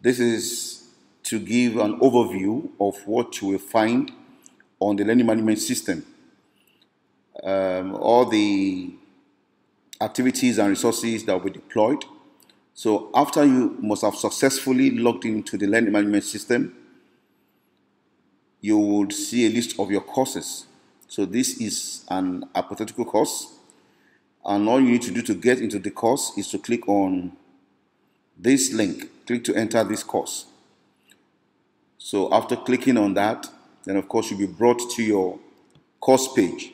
This is to give an overview of what you will find on the learning management system. All the activities and resources that will be deployed. So after you must have successfully logged into the learning management system, you would see a list of your courses. So this is an hypothetical course, and all you need to do to get into the course is to click on this link. Click to enter this course. So after clicking on that, then of course you'll be brought to your course page.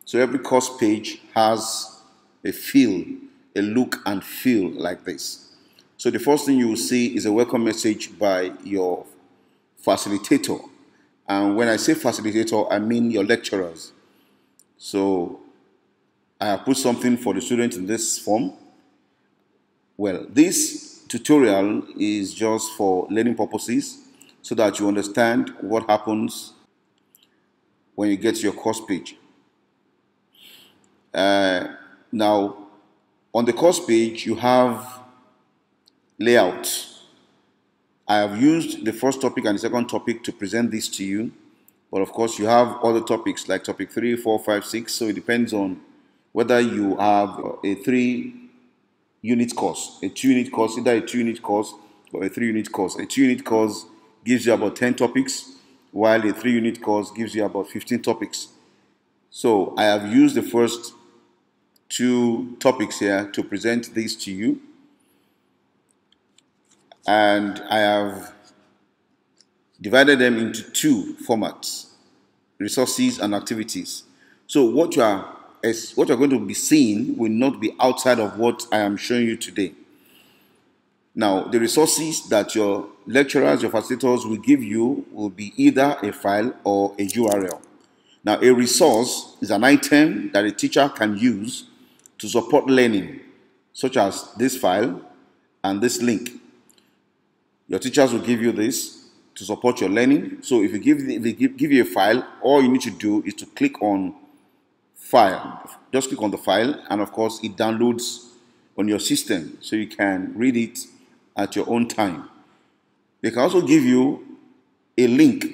So every course page has a feel, a look and feel like this. So the first thing you will see is a welcome message by your facilitator. And when I say facilitator, I mean your lecturers. So I have put something for the student in this form. Well, this tutorial is just for learning purposes so that you understand what happens when you get to your course page. Now, on the course page, you have layouts. I have used the first topic and the second topic to present this to you, but of course you have other topics like topic 3, 4, 5, 6, so it depends on whether you have a 3-unit course, a 2-unit course, either a 2-unit course or a 3-unit course. A 2-unit course gives you about 10 topics, while a 3-unit course gives you about 15 topics. So I have used the first 2 topics here to present this to you. And I have divided them into 2 formats, resources and activities. So what you are going to be seeing will not be outside of what I am showing you today. Now, the resources that your lecturers, your facilitators will give you will be either a file or a URL. Now, a resource is an item that a teacher can use to support learning, such as this file and this link. Your teachers will give you this to support your learning. So if they give you a file, all you need to do is to click on file. Just click on the file, and of course it downloads on your system so you can read it at your own time. They can also give you a link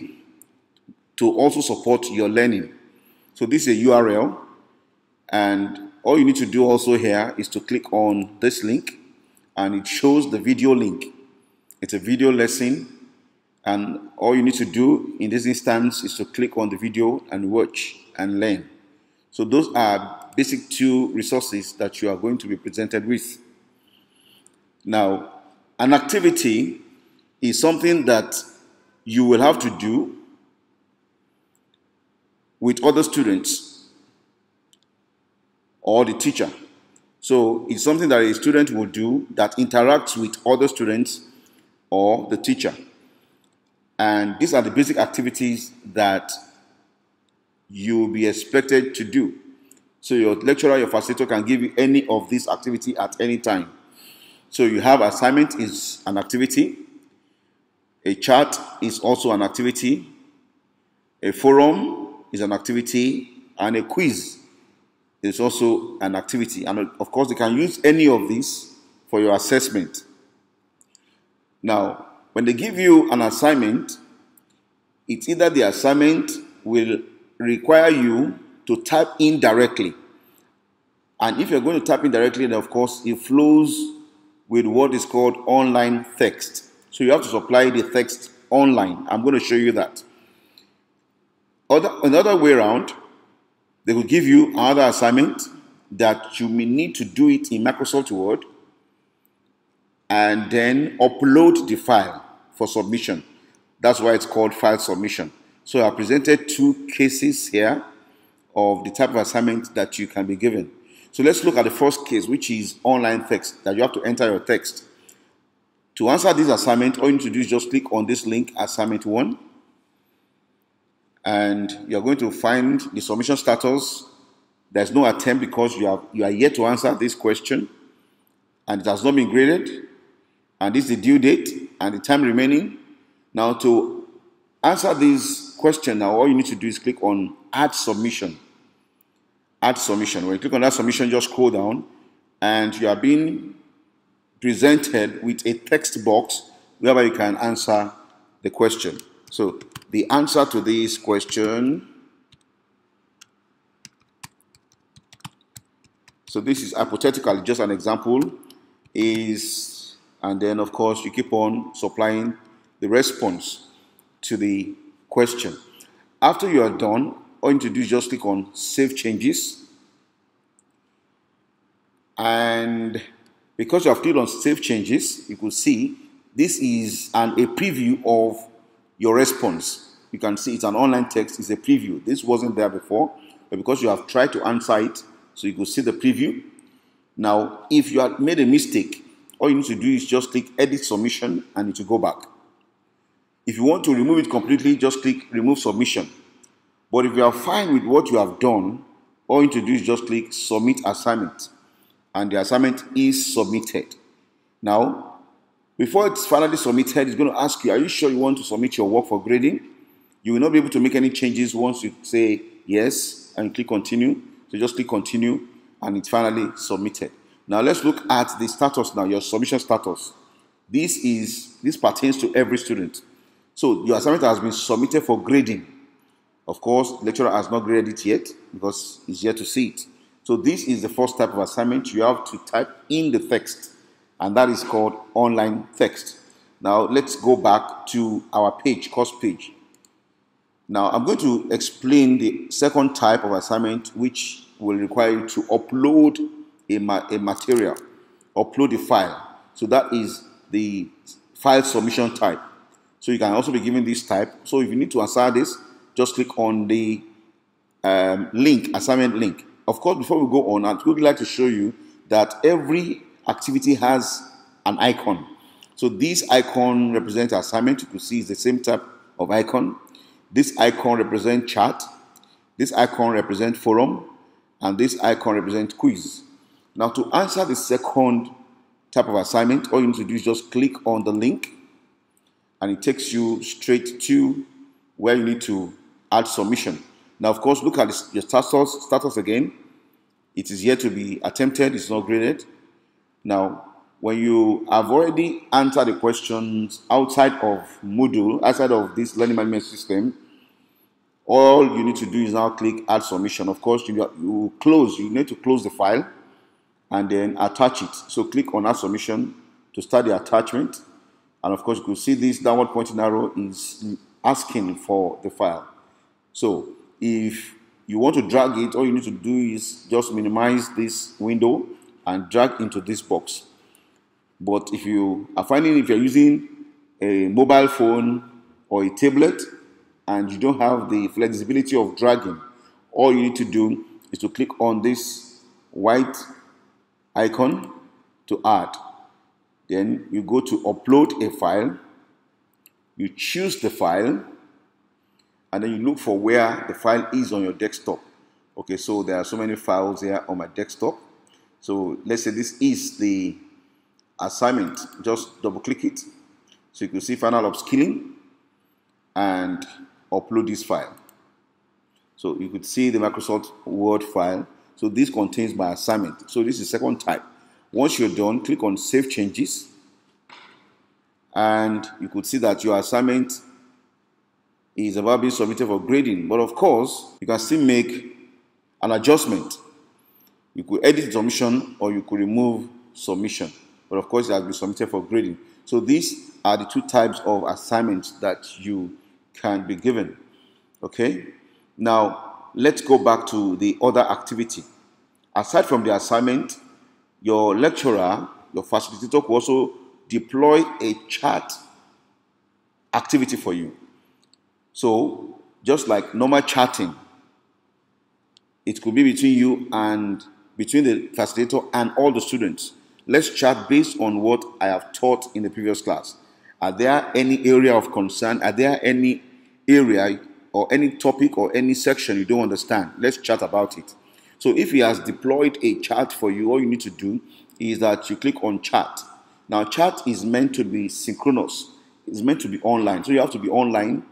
to also support your learning. So this is a URL, and all you need to do also here is to click on this link, and it shows the video link. It's a video lesson, and all you need to do in this instance is to click on the video and watch and learn. So those are basic 2 resources that you are going to be presented with. Now, an activity is something that you will have to do with other students or the teacher. So it's something that a student will do that interacts with other students or the teacher. And these are the basic activities that you will be expected to do. So your lecturer, your facilitator can give you any of these activities at any time. So you have assignment is an activity, a chat is also an activity, a forum is an activity, and a quiz is also an activity. And of course, you can use any of these for your assessment. Now, when they give you an assignment, it's either the assignment will require you to type in directly. And if you're going to type in directly, then of course it flows with what is called online text. So you have to supply the text online. I'm going to show you that. Another way around, they will give you another assignment that you may need to do it in Microsoft Word and then upload the file for submission. That's why it's called file submission. So I presented 2 cases here of the type of assignment that you can be given. So let's look at the first case, which is online text, that you have to enter your text. To answer this assignment, all you need to do is just click on this link, assignment 1. And you're going to find the submission status. There's no attempt because you are yet to answer this question, and it has not been graded. And this is the due date and the time remaining. Now, to answer this question, now all you need to do is click on Add Submission. Add Submission. When you click on that submission, just scroll down, and you are being presented with a text box whereby you can answer the question. So the answer to this question, so this is hypothetical, just an example, is, and then of course you keep on supplying the response to the question. After you are done, all you need to do is just click on Save Changes. And because you have clicked on Save Changes, you could see this is a preview of your response. You can see it's an online text, it's a preview. This wasn't there before, but because you have tried to answer it, so you could see the preview. Now, if you have made a mistake, all you need to do is just click Edit Submission and it will go back. If you want to remove it completely, just click Remove Submission. But if you are fine with what you have done, all you need to do is just click Submit Assignment. And the assignment is submitted. Now, before it's finally submitted, it's going to ask you, are you sure you want to submit your work for grading? You will not be able to make any changes once you say yes and click Continue. So just click Continue and it's finally submitted. Now let's look at the status now, your submission status. This pertains to every student. So your assignment has been submitted for grading. Of course, the lecturer has not graded it yet because he's yet to see it. So this is the first type of assignment. You have to type in the text, and that is called online text. Now let's go back to our page, course page. Now I'm going to explain the second type of assignment, which will require you to upload a material, upload a file. So that is the file submission type. So you can also be given this type. So if you need to answer this, just click on the link, assignment link. Of course, before we go on, I would like to show you that every activity has an icon. So this icon represents assignment. You can see it's the same type of icon. This icon represents chat. This icon represents forum. And this icon represents quiz. Now to answer the second type of assignment, all you need to do is just click on the link and it takes you straight to where you need to add submission. Now, of course, look at your status again. It is yet to be attempted. It's not graded. Now, when you have already answered the questions outside of Moodle, outside of this learning management system, all you need to do is now click Add Submission. Of course, you need to close the file and then attach it. So click on Add Submission to start the attachment. And of course, you can see this downward pointing arrow is asking for the file. So if you want to drag it, all you need to do is just minimize this window and drag into this box. But if you are finding if you're using a mobile phone or a tablet and you don't have the flexibility of dragging, all you need to do is to click on this white icon to add. Then you go to upload a file, you choose the file, and then you look for where the file is on your desktop. Okay, so there are so many files here on my desktop. So let's say this is the assignment. Just double click it. So you can see final upskilling and upload this file. So you could see the Microsoft Word file. So this contains my assignment. So this is the second type. Once you're done, click on Save Changes. And you could see that your assignment is about being submitted for grading. But of course, you can still make an adjustment. You could edit submission or you could remove submission. But of course, it has been submitted for grading. So these are the two types of assignments that you can be given. Okay? Now, let's go back to the other activity. Aside from the assignment, your lecturer, your facilitator could also deploy a chat activity for you. So, just like normal chatting, it could be between you and between the facilitator and all the students. Let's chat based on what I have taught in the previous class. Are there any area of concern? Are there any area or any topic or any section you don't understand? Let's chat about it. So if he has deployed a chat for you, all you need to do is that you click on chat. Now, chat is meant to be synchronous. It's meant to be online. So you have to be online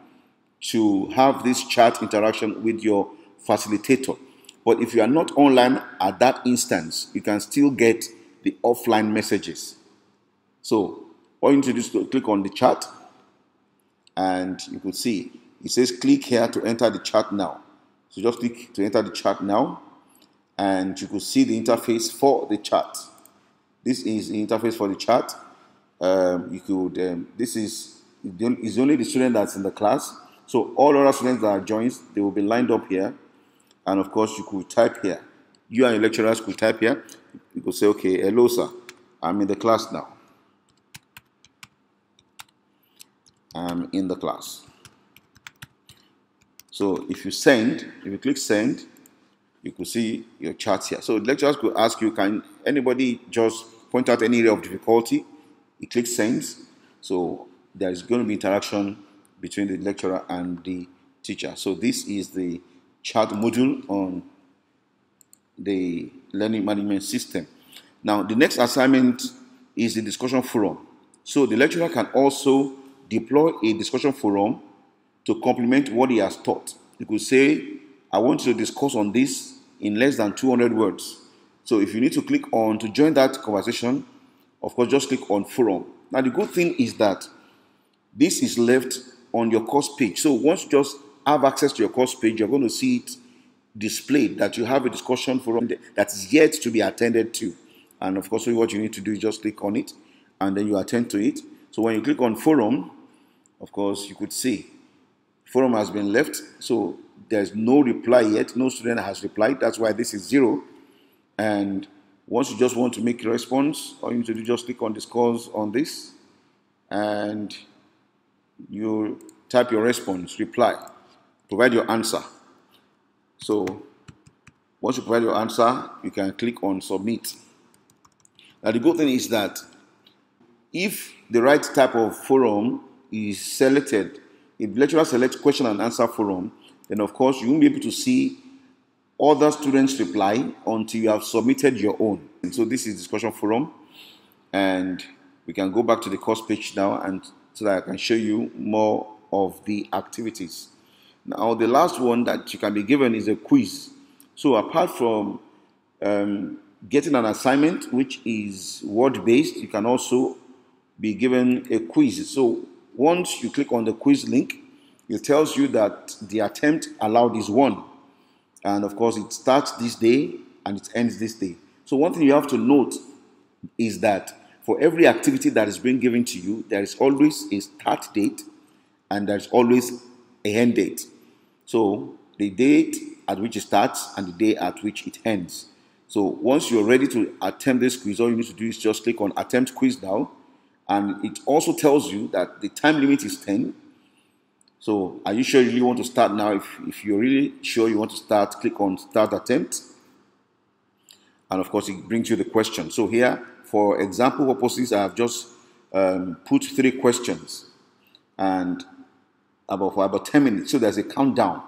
to have this chat interaction with your facilitator. But if you are not online at that instance, you can still get the offline messages. So All you need to do is to click on the chat, and you could see it says click here to enter the chat now. So just click to enter the chat now, and you could see the interface for the chat. This is the interface for the chat. This is only the student that's in the class. So all other students that are joined, they will be lined up here. And of course, you could type here. You and your lecturers could type here. You could say, okay, hello, sir. I'm in the class now. I'm in the class. So if you click send, you could see your chat here. So the lecturers could ask you, can anybody just point out any area of difficulty? You click send. So there is going to be interaction between the lecturer and the teacher. So this is the chat module on the learning management system. Now, the next assignment is the discussion forum. So the lecturer can also deploy a discussion forum to complement what he has taught. You could say, I want you to discuss on this in less than 200 words. So if you need to click on to join that conversation, of course, just click on forum. Now, the good thing is that this is left on your course page. So once you just have access to your course page, you're going to see it displayed that you have a discussion forum that is yet to be attended to. And of course, what you need to do is just click on it, and then you attend to it. So when you click on forum, of course, you could see forum has been left. So there's no reply yet. No student has replied. That's why this is 0. And once you just want to make a response, all you need to do, just click on discuss on this, and you type your response, reply, provide your answer. So once you provide your answer, you can click on submit. Now the good thing is that if the right type of forum is selected, if the lecturer selects question and answer forum, then of course you won't be able to see other students' reply until you have submitted your own. And so this is discussion forum, and we can go back to the course page now, and so that I can show you more of the activities. Now the last one that you can be given is a quiz. So apart from getting an assignment which is word-based, you can also be given a quiz. So once you click on the quiz link, it tells you that the attempt allowed is 1. And of course, it starts this day and it ends this day. So one thing you have to note is that for every activity that is being given to you, there is always a start date and there's always a end date. So the date at which it starts and the day at which it ends. So once you're ready to attempt this quiz, all you need to do is just click on attempt quiz now. And it also tells you that the time limit is 10. So are you sure you really want to start now? If you're really sure you want to start, click on start attempt. And of course, it brings you the question. So here, for example purposes, I have just put 3 questions and for about 10 minutes. So there's a countdown.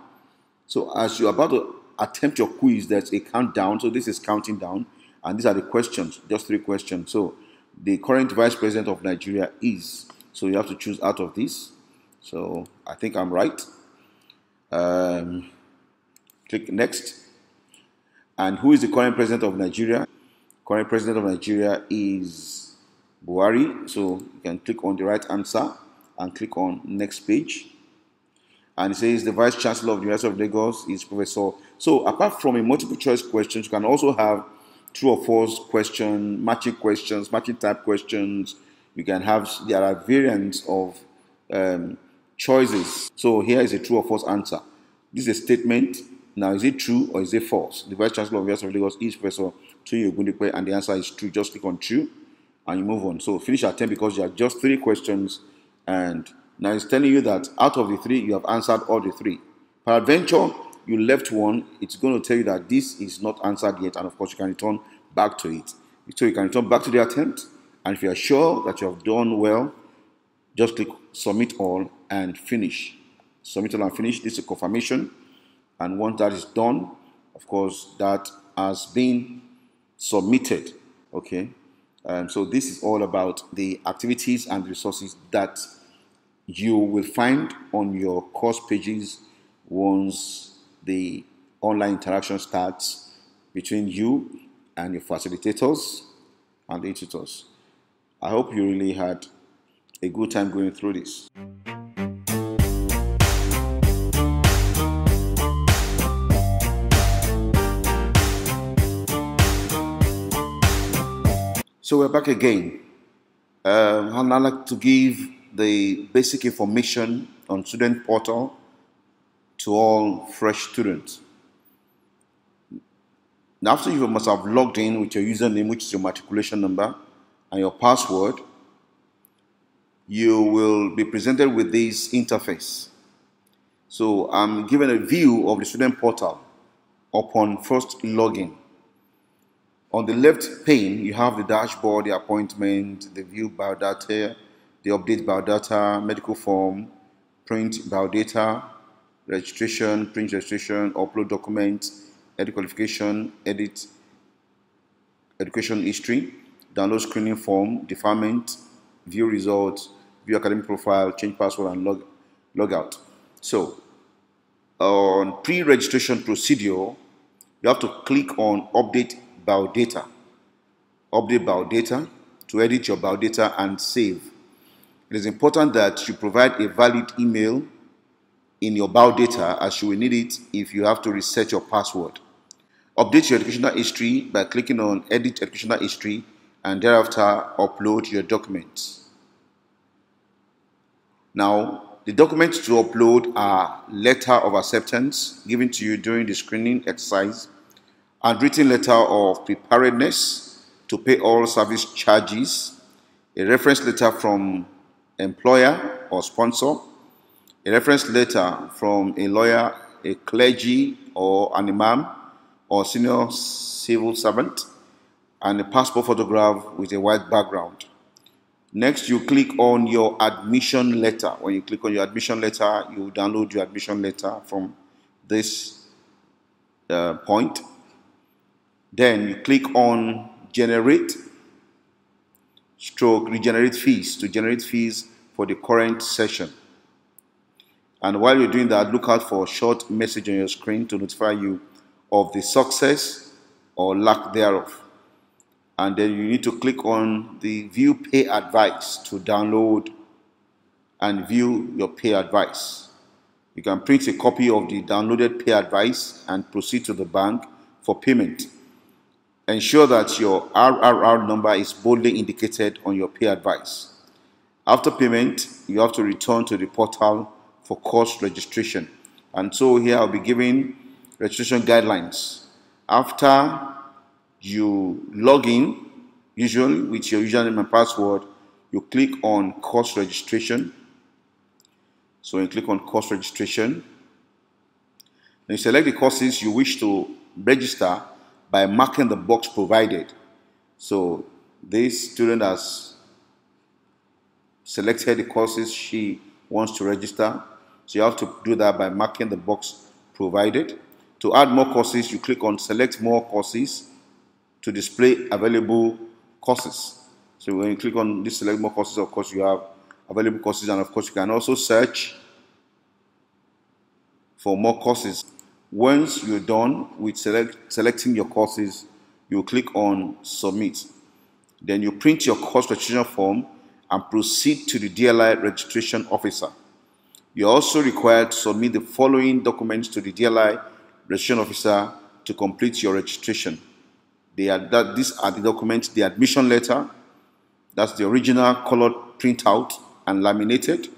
So as you're about to attempt your quiz, there's a countdown. So this is counting down. And these are the questions, just 3 questions. So the current Vice President of Nigeria is. So you have to choose out of this. So I think I'm right. Click next. And who is the current President of Nigeria? Current President of Nigeria is Buhari. So you can click on the right answer and click on next page. And it says the Vice Chancellor of the University of Lagos is Professor. So apart from a multiple choice questions, you can also have true or false question, matching questions, matching type questions. You can have, there are variants of choices. So here is a true or false answer. This is a statement. Now, is it true or is it false? The Vice Chancellor of the University of Lagos is Professor Tunyi Ogundipe, and the answer is true. Just click on true and you move on. So finish attempt because you have just 3 questions, and now it's telling you that out of the 3, you have answered all the 3. Peradventure, you left one, it's going to tell you that this is not answered yet, and of course you can return back to it. So you can return back to the attempt, and if you are sure that you have done well, just click submit all and finish. Submit all and finish. This is a confirmation, and once that is done, of course, that has been submitted. Okay, so this is all about the activities and resources that you will find on your course pages once the online interaction starts between you and your facilitators and the tutors. I hope you really had a good time going through this. So we're back again. And I'd like to give the basic information on Student Portal to all fresh students. Now, after you must have logged in with your username, which is your matriculation number, and your password, you will be presented with this interface. So I'm given a view of the Student Portal upon first login. On the left pane, you have the dashboard, the appointment, the view biodata, the update biodata, medical form, print biodata, registration, print registration, upload documents, edit qualification, edit education history, download screening form, deferment, view results, view academic profile, change password, and log out. So on pre-registration procedure, you have to click on update biodata. Update biodata to edit your biodata and save. It is important that you provide a valid email in your biodata, as you will need it if you have to reset your password. Update your educational history by clicking on edit educational history and thereafter upload your documents. Now, the documents to upload are letter of acceptance given to you during the screening exercise, handwritten letter of preparedness to pay all service charges, a reference letter from employer or sponsor, a reference letter from a lawyer, a clergy or an imam or senior civil servant, and a passport photograph with a white background. Next, you click on your admission letter. When you click on your admission letter, you download your admission letter from this point. Then you click on generate stroke regenerate fees to generate fees for the current session. And while you're doing that, look out for a short message on your screen to notify you of the success or lack thereof. And then you need to click on the view pay advice to download and view your pay advice. You can print a copy of the downloaded pay advice and proceed to the bank for payment. Ensure that your RRR number is boldly indicated on your pay advice. After payment, you have to return to the portal for course registration. And so here I'll be giving registration guidelines. After you log in, usually with your username and password, you click on course registration. So you click on course registration. Then you select the courses you wish to register by marking the box provided. So this student has selected the courses she wants to register. So you have to do that by marking the box provided. To add more courses, you click on select more courses to display available courses. So when you click on this select more courses, of course you have available courses, and of course you can also search for more courses. Once you're done with selecting your courses, you click on submit. Then you print your course registration form and proceed to the DLI registration officer. You're also required to submit the following documents to the DLI registration officer to complete your registration. These are the documents: the admission letter, that's the original colored printout and laminated,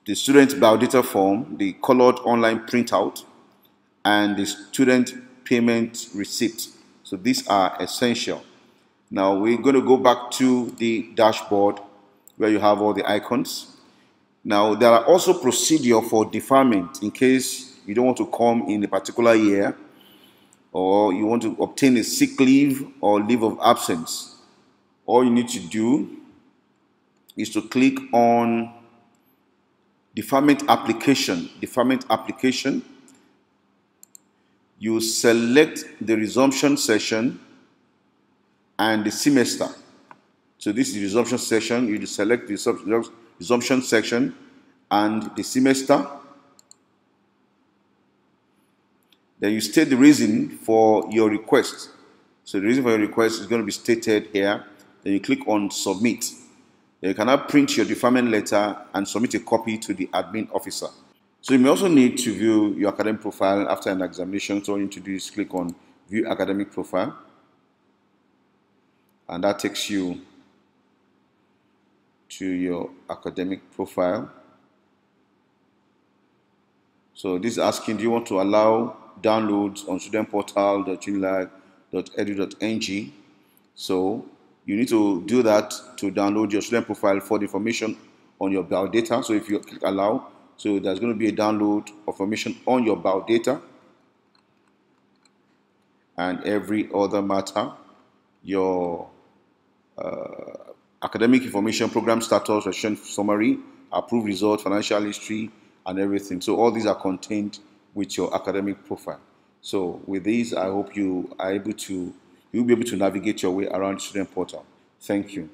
the student biodata form, the colored online printout, and the student payment receipt. So these are essential. Now we're going to go back to the dashboard where you have all the icons. Now there are also procedure for deferment in case you don't want to come in a particular year, or you want to obtain a sick leave or leave of absence. All you need to do is to click on deferment application. Deferment application. You select the resumption session and the semester. So this is the resumption session. You select the resumption section and the semester. Then you state the reason for your request. So the reason for your request is going to be stated here. Then you click on submit. You cannot print your deferment letter and submit a copy to the admin officer. So you may also need to view your academic profile after an examination. So all you need to do is click on View Academic Profile, and that takes you to your academic profile. So this is asking, do you want to allow downloads on studentportal.unilag.edu.ng? So you need to do that to download your student profile for the information on your biodata. So if you click allow, so there's going to be a download of information on your biodata and every other matter, your academic information, program status, registration summary, approved result, financial history, and everything. So all these are contained with your academic profile. So with these, I hope you'll be able to navigate your way around the student portal. Thank you.